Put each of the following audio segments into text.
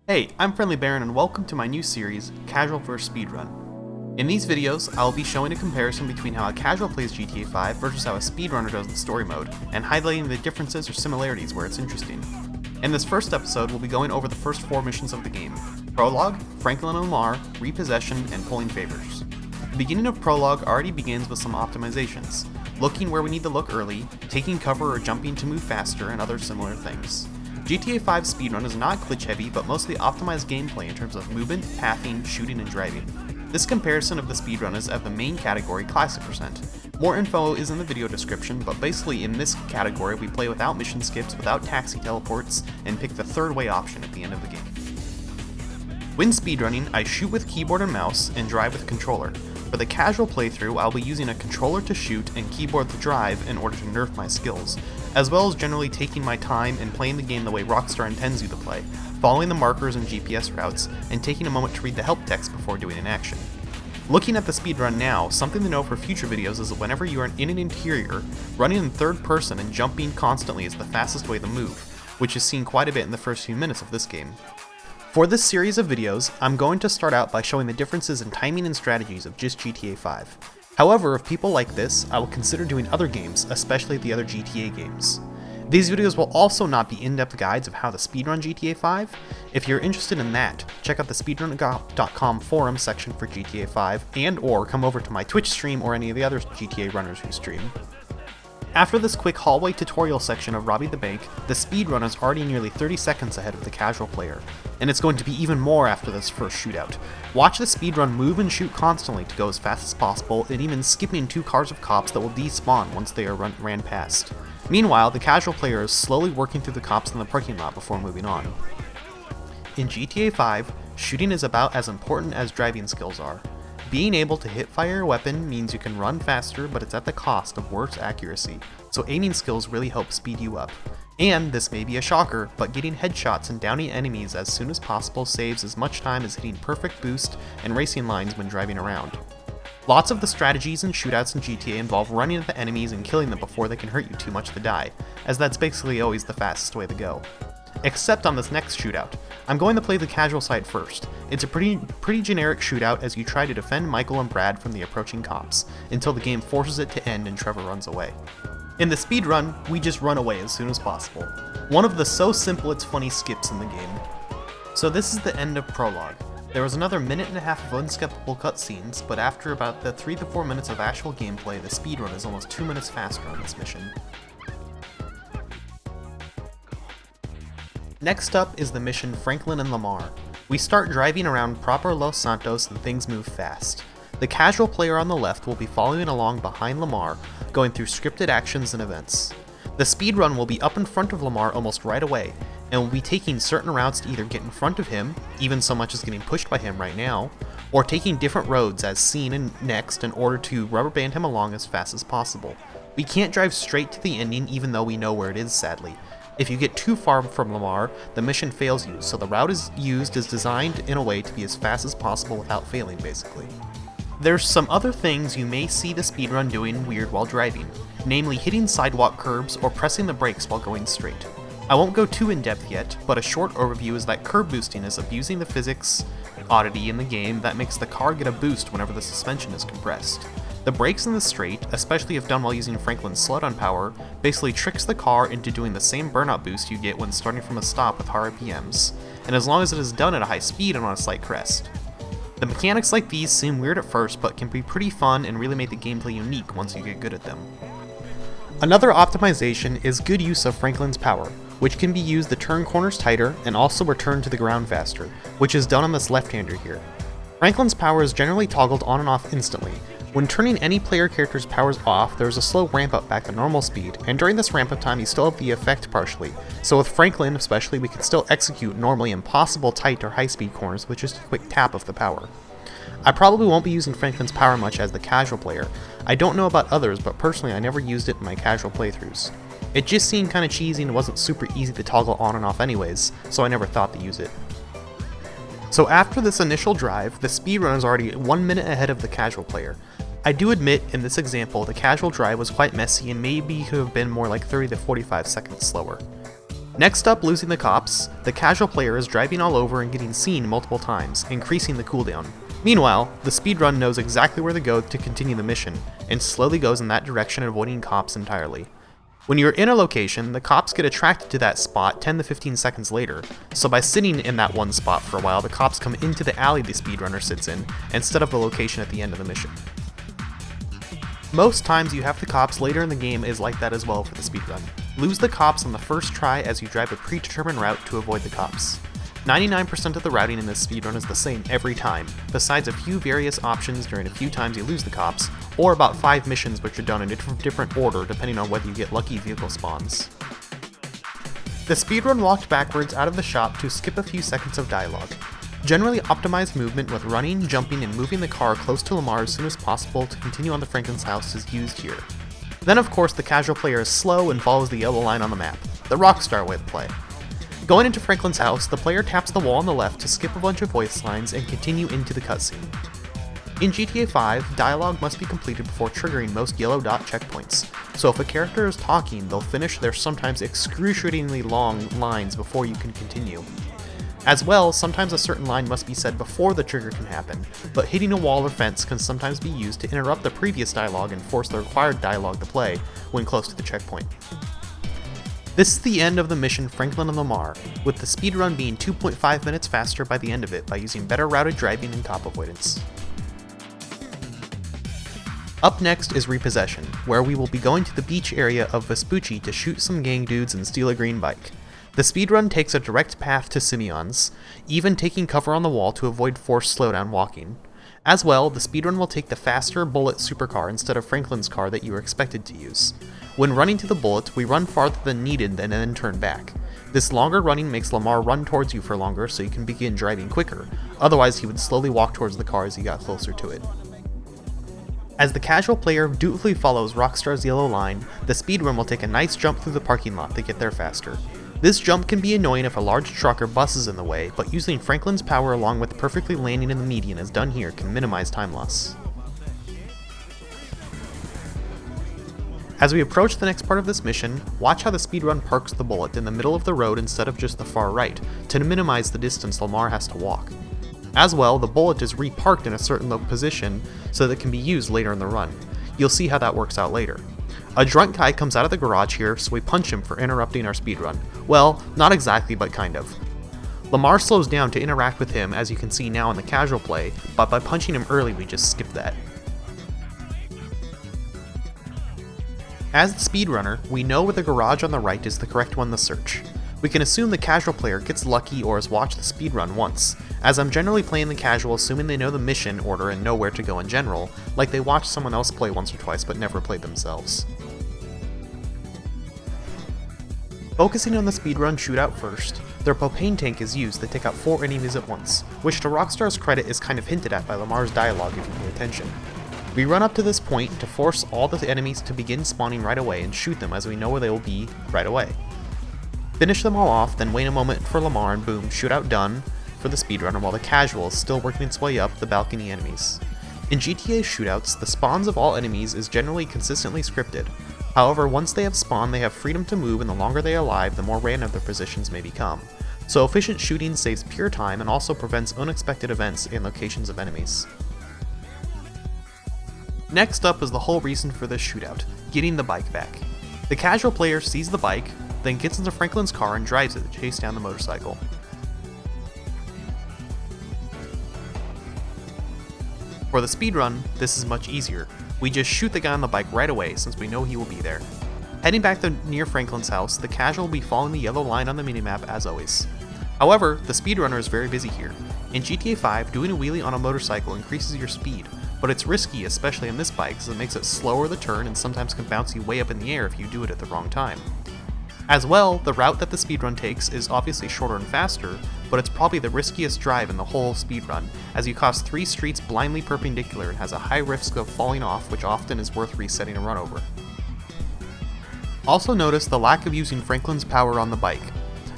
Hey, I'm FriendlyBaron and welcome to my new series, Casual vs Speedrun. In these videos, I'll be showing a comparison between how a casual plays GTA 5 versus how a speedrunner does the story mode, and highlighting the differences or similarities where it's interesting. In this first episode, we'll be going over the first 4 missions of the game: Prologue, Franklin and Lamar, Repossession, and pulling Favours. The beginning of Prologue already begins with some optimizations, looking where we need to look early, taking cover or jumping to move faster, and other similar things. GTA 5 speedrun is not glitch heavy, but mostly optimized gameplay in terms of movement, pathing, shooting, and driving. This comparison of the speedrun is of the main category, Classic %. More info is in the video description, but basically in this category we play without mission skips, without taxi teleports, and pick the third way option at the end of the game. When speedrunning, I shoot with keyboard and mouse, and drive with controller. For the casual playthrough, I'll be using a controller to shoot and keyboard to drive in order to nerf my skills, as well as generally taking my time and playing the game the way Rockstar intends you to play, following the markers and GPS routes, and taking a moment to read the help text before doing an action. Looking at the speedrun now, something to know for future videos is that whenever you are in an interior, running in third person and jumping constantly is the fastest way to move, which is seen quite a bit in the first few minutes of this game. For this series of videos, I'm going to start out by showing the differences in timing and strategies of just GTA 5. However, if people like this, I will consider doing other games, especially the other GTA games. These videos will also not be in-depth guides of how to speedrun GTA 5. If you're interested in that, check out the speedrun.com forum section for GTA 5, and or come over to my Twitch stream or any of the other GTA runners who stream. After this quick hallway tutorial section of robbing the bank, the speedrun is already nearly 30 seconds ahead of the casual player, and it's going to be even more after this first shootout. Watch the speedrun move and shoot constantly to go as fast as possible, and even skipping 2 cars of cops that will despawn once they are ran past. Meanwhile, the casual player is slowly working through the cops in the parking lot before moving on. In GTA 5, shooting is about as important as driving skills are. Being able to hit fire a weapon means you can run faster, but it's at the cost of worse accuracy, so aiming skills really help speed you up. And, this may be a shocker, but getting headshots and downing enemies as soon as possible saves as much time as hitting perfect boost and racing lines when driving around. Lots of the strategies and shootouts in GTA involve running at the enemies and killing them before they can hurt you too much to die, as that's basically always the fastest way to go. Except on this next shootout. I'm going to play the casual side first. It's a pretty generic shootout as you try to defend Michael and Brad from the approaching cops, until the game forces it to end and Trevor runs away. In the speedrun, we just run away as soon as possible. One of the so simple it's funny skips in the game. So this is the end of Prologue. There was another minute and a half of unskippable cutscenes, but after about the 3 to 4 minutes of actual gameplay, the speedrun is almost 2 minutes faster on this mission. Next up is the mission Franklin and Lamar. We start driving around proper Los Santos and things move fast. The casual player on the left will be following along behind Lamar, going through scripted actions and events. The speedrun will be up in front of Lamar almost right away, and will be taking certain routes to either get in front of him, even so much as getting pushed by him right now, or taking different roads as seen in next in order to rubber band him along as fast as possible. We can't drive straight to the ending even though we know where it is, sadly. If you get too far from Lamar, the mission fails you, so the route is designed in a way to be as fast as possible without failing, basically. There's some other things you may see the speedrun doing weird while driving, namely hitting sidewalk curbs or pressing the brakes while going straight. I won't go too in depth yet, but a short overview is that curb boosting is abusing the physics oddity in the game that makes the car get a boost whenever the suspension is compressed. The brakes in the straight, especially if done while using Franklin's slowdown power, basically tricks the car into doing the same burnout boost you get when starting from a stop with high RPMs, and as long as it is done at a high speed and on a slight crest. The mechanics like these seem weird at first, but can be pretty fun and really make the gameplay unique once you get good at them. Another optimization is good use of Franklin's power, which can be used to turn corners tighter and also return to the ground faster, which is done on this left-hander here. Franklin's power is generally toggled on and off instantly. When turning any player character's powers off, there is a slow ramp up back to normal speed, and during this ramp up time you still have the effect partially, so with Franklin especially we can still execute normally impossible tight or high speed corners with just a quick tap of the power. I probably won't be using Franklin's power much as the casual player. I don't know about others, but personally I never used it in my casual playthroughs. It just seemed kinda cheesy and wasn't super easy to toggle on and off anyways, so I never thought to use it. So after this initial drive, the speedrun is already 1 minute ahead of the casual player. I do admit, in this example, the casual drive was quite messy and maybe could have been more like 30 to 45 seconds slower. Next up, losing the cops, the casual player is driving all over and getting seen multiple times, increasing the cooldown. Meanwhile, the speedrun knows exactly where to go to continue the mission, and slowly goes in that direction, avoiding cops entirely. When you're in a location, the cops get attracted to that spot 10 to 15 seconds later, so by sitting in that one spot for a while, the cops come into the alley the speedrunner sits in, instead of the location at the end of the mission. Most times you have the cops later in the game is like that as well for the speedrun. Lose the cops on the first try as you drive a predetermined route to avoid the cops. 99% of the routing in this speedrun is the same every time, besides a few various options during a few times you lose the cops, or about 5 missions which are done in a different order depending on whether you get lucky vehicle spawns. The speedrun walked backwards out of the shop to skip a few seconds of dialogue. Generally optimized movement with running, jumping, and moving the car close to Lamar as soon as possible to continue on to Franklin's house is used here. Then of course the casual player is slow and follows the yellow line on the map, the rockstar way of play. Going into Franklin's house, the player taps the wall on the left to skip a bunch of voice lines and continue into the cutscene. In GTA 5, dialogue must be completed before triggering most yellow dot checkpoints, so if a character is talking, they'll finish their sometimes excruciatingly long lines before you can continue. As well, sometimes a certain line must be said before the trigger can happen, but hitting a wall or fence can sometimes be used to interrupt the previous dialogue and force the required dialogue to play when close to the checkpoint. This is the end of the mission Franklin and Lamar, with the speedrun being 2.5 minutes faster by the end of it by using better routed driving and cop avoidance. Up next is Repossession, where we will be going to the beach area of Vespucci to shoot some gang dudes and steal a green bike. The speedrun takes a direct path to Simeon's, even taking cover on the wall to avoid forced slowdown walking. As well, the speedrun will take the faster Bullet supercar instead of Franklin's car that you were expected to use. When running to the Bullet, we run farther than needed and then turn back. This longer running makes Lamar run towards you for longer so you can begin driving quicker, otherwise he would slowly walk towards the car as he got closer to it. As the casual player dutifully follows Rockstar's yellow line, the speedrun will take a nice jump through the parking lot to get there faster. This jump can be annoying if a large truck or bus is in the way, but using Franklin's power along with perfectly landing in the median as done here can minimize time loss. As we approach the next part of this mission, watch how the speedrun parks the Bullet in the middle of the road instead of just the far right, to minimize the distance Lamar has to walk. As well, the Bullet is reparked in a certain low position so that it can be used later in the run. You'll see how that works out later. A drunk guy comes out of the garage here, so we punch him for interrupting our speedrun. Well, not exactly, but kind of. Lamar slows down to interact with him, as you can see now in the casual play, but by punching him early we just skip that. As the speedrunner, we know where the garage on the right is the correct one to search. We can assume the casual player gets lucky or has watched the speedrun once, as I'm generally playing the casual assuming they know the mission order and know where to go in general, like they watched someone else play once or twice but never played themselves. Focusing on the speedrun shootout first, their propane tank is used to take out 4 enemies at once, which to Rockstar's credit is kind of hinted at by Lamar's dialogue if you pay attention. We run up to this point to force all the enemies to begin spawning right away and shoot them as we know where they will be right away. Finish them all off, then wait a moment for Lamar and boom, shootout done for the speedrunner while the casual is still working its way up the balcony enemies. In GTA shootouts, the spawns of all enemies is generally consistently scripted. However, once they have spawned, they have freedom to move, and the longer they are alive, the more random their positions may become. So efficient shooting saves pure time and also prevents unexpected events in locations of enemies. Next up is the whole reason for this shootout, getting the bike back. The casual player sees the bike, then gets into Franklin's car and drives it to chase down the motorcycle. For the speedrun, this is much easier. We just shoot the guy on the bike right away since we know he will be there. Heading back to near Franklin's house, the casual will be following the yellow line on the minimap as always. However, the speedrunner is very busy here. In GTA 5, doing a wheelie on a motorcycle increases your speed, but it's risky, especially on this bike, as it makes it slower to turn and sometimes can bounce you way up in the air if you do it at the wrong time. As well, the route that the speedrun takes is obviously shorter and faster, but it's probably the riskiest drive in the whole speedrun, as you cross 3 streets blindly perpendicular and has a high risk of falling off, which often is worth resetting a run over. Also notice the lack of using Franklin's power on the bike.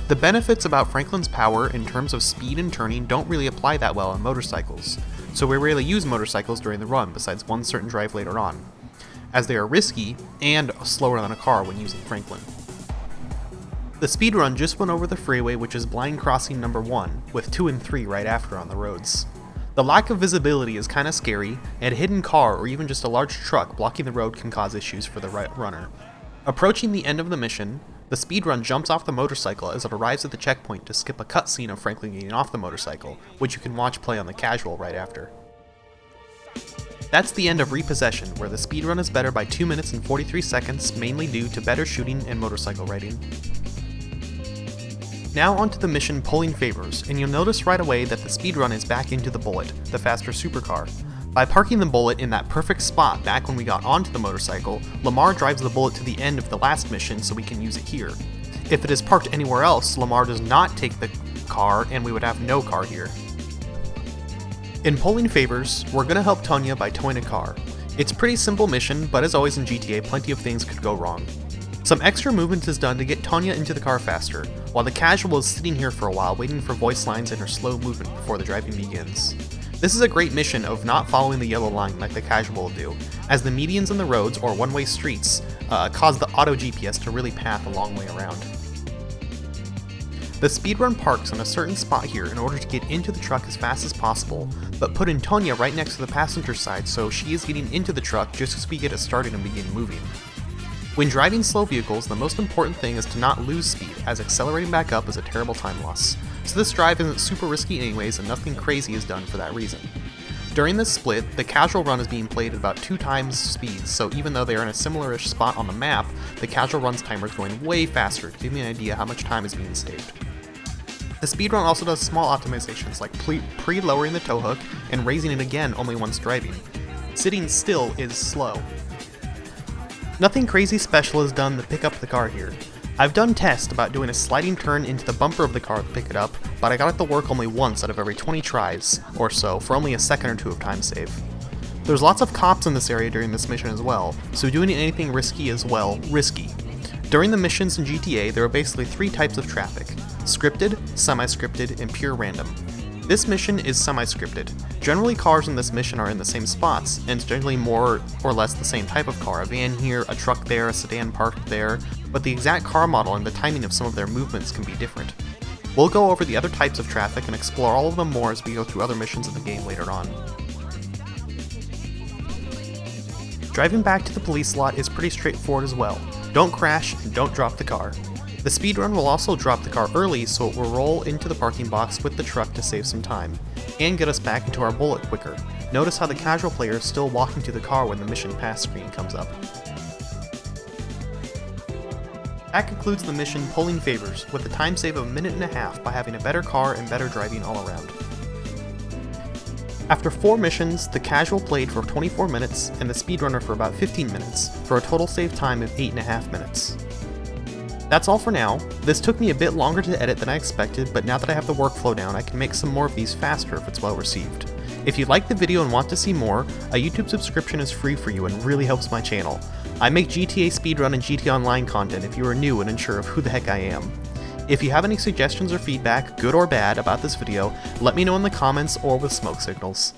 The benefits about Franklin's power in terms of speed and turning don't really apply that well on motorcycles, so we rarely use motorcycles during the run besides one certain drive later on, as they are risky and slower than a car when using Franklin. The speedrun just went over the freeway, which is blind crossing number 1, with 2 and 3 right after on the roads. The lack of visibility is kinda scary, and a hidden car or even just a large truck blocking the road can cause issues for the runner. Approaching the end of the mission, the speedrun jumps off the motorcycle as it arrives at the checkpoint to skip a cutscene of Franklin getting off the motorcycle, which you can watch play on the casual right after. That's the end of Repossession, where the speedrun is better by 2 minutes and 43 seconds, mainly due to better shooting and motorcycle riding. Now onto the mission Pulling Favours, and you'll notice right away that the speedrun is back into the Bullet, the faster supercar. By parking the Bullet in that perfect spot back when we got onto the motorcycle, Lamar drives the Bullet to the end of the last mission so we can use it here. If it is parked anywhere else, Lamar does not take the car and we would have no car here. In Pulling Favours, we're going to help Tonya by towing a car. It's a pretty simple mission, but as always in GTA, plenty of things could go wrong. Some extra movement is done to get Tonya into the car faster, while the casual is sitting here for a while waiting for voice lines and her slow movement before the driving begins. This is a great mission of not following the yellow line like the casual will do, as the medians in the roads or one-way streets cause the auto GPS to really path a long way around. The speedrun parks on a certain spot here in order to get into the truck as fast as possible, but put in Tonya right next to the passenger side so she is getting into the truck just as we get it started and begin moving. When driving slow vehicles, the most important thing is to not lose speed, as accelerating back up is a terrible time loss. So this drive isn't super risky anyways, and nothing crazy is done for that reason. During this split, the casual run is being played at about 2 times speed, so even though they are in a similar-ish spot on the map, the casual run's timer is going way faster to give you an idea how much time is being saved. The speedrun also does small optimizations like pre-lowering the tow hook and raising it again only once driving. Sitting still is slow. Nothing crazy special is done to pick up the car here. I've done tests about doing a sliding turn into the bumper of the car to pick it up, but I got it to work only once out of every 20 tries, or so, for only a second or 2 of time save. There's lots of cops in this area during this mission as well, so doing anything risky is, well, risky. During the missions in GTA, there are basically 3 types of traffic: scripted, semi-scripted, and pure random. This mission is semi-scripted. Generally cars in this mission are in the same spots, and it's generally more or less the same type of car, a van here, a truck there, a sedan parked there, but the exact car model and the timing of some of their movements can be different. We'll go over the other types of traffic and explore all of them more as we go through other missions in the game later on. Driving back to the police lot is pretty straightforward as well. Don't crash and don't drop the car. The speedrun will also drop the car early so it will roll into the parking box with the truck to save some time, and get us back into our Bullet quicker. Notice how the casual player is still walking to the car when the mission pass screen comes up. That concludes the mission Pulling Favours, with a time save of 1.5 minutes by having a better car and better driving all around. After 4 missions, the casual played for 24 minutes and the speedrunner for about 15 minutes, for a total save time of 8.5 minutes. That's all for now. This took me a bit longer to edit than I expected, but now that I have the workflow down, I can make some more of these faster if it's well received. If you liked the video and want to see more, a YouTube subscription is free for you and really helps my channel. I make GTA Speedrun and GTA Online content if you are new and unsure of who the heck I am. If you have any suggestions or feedback, good or bad, about this video, let me know in the comments or with smoke signals.